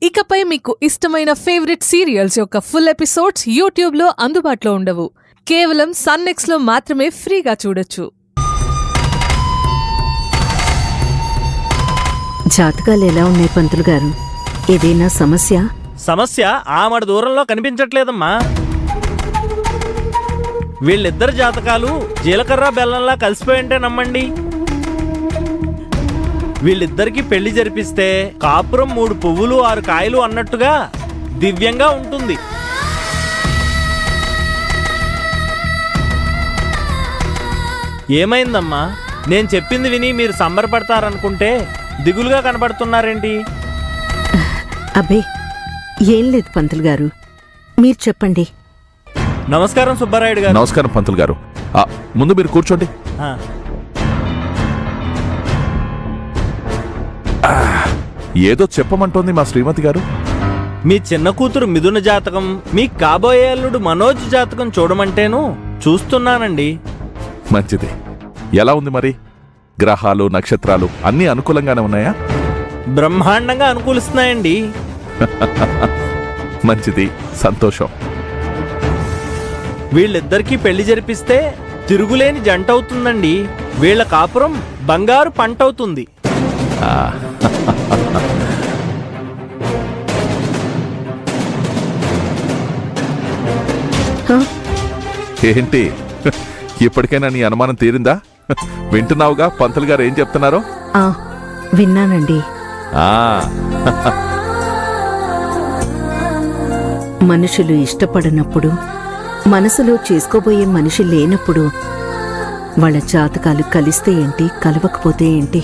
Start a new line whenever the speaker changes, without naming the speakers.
ఇకపై మీకు ఇష్టమైన ఫేవరెట్ సీరియల్స్ యొక్క ఫుల్ ఎపిసోడ్స్ యూట్యూబ్లో అందుబాటులో ఉండవు. కేవలం సన్నెక్స్లో మాత్రమే ఫ్రీగా చూడొచ్చు.
జాతకాలు ఎలా ఉన్నాయి పంతులు గారు? ఏదైనా
సమస్య ఆమడ దూరంలో కనిపించట్లేదమ్మా. వీళ్ళిద్దరు జాతకాలు జీలకర్ర బెల్లంలా కలిసిపోయింటే నమ్మండి. వీళ్ళిద్దరికి పెళ్లి జరిపిస్తే కాపురం 3 పువ్వులు 6 కాయలు అన్నట్టుగా దివ్యంగా ఉంటుంది. ఏమైందమ్మా? నేను చెప్పింది విని మీరు సంబరపడతారనుకుంటే దిగులుగా కనబడుతున్నారేంటి?
అబ్బే ఏం లేదు పంతులు గారు, మీరు చెప్పండి.
నమస్కారం సుబ్బారాయుడు గారు.
నమస్కారం పంతులు గారు. ముందు మీరు కూర్చోండి. ఏదో చెప్పమంటోంది మా శ్రీమతి గారు.
మీ చిన్న కూతురు మిథున జాతకం, మీ కాబోయే అల్లుడు మనోజ్ జాతకం చూడమంటేను చూస్తున్నానండి.
మంచిది. ఎలా ఉంది మరి? గ్రహాలు నక్షత్రాలు అన్నీ అనుకూలంగానే ఉన్నాయా?
బ్రహ్మాండంగా అనుకూలిస్తున్నాయండి.
మంచిది, సంతోషం.
వీళ్ళిద్దరికీ పెళ్లి జరిపిస్తే తిరుగులేని జంట అవుతుందండి. వీళ్ళ కాపురం బంగారు పంట అవుతుంది.
ఏంటి, ఇప్పటికైనా నీ అనుమానం తీరిందా? వింటున్నావుగా పంతులు గారు ఏం చెప్తున్నారో?
విన్నానండి. మనుషులు ఇష్టపడనప్పుడు, మనసులో చేసుకోబోయే మనిషి లేనప్పుడు వాళ్ళ జాతకాలు కలిస్తే ఏంటి, కలవకపోతే ఏంటి?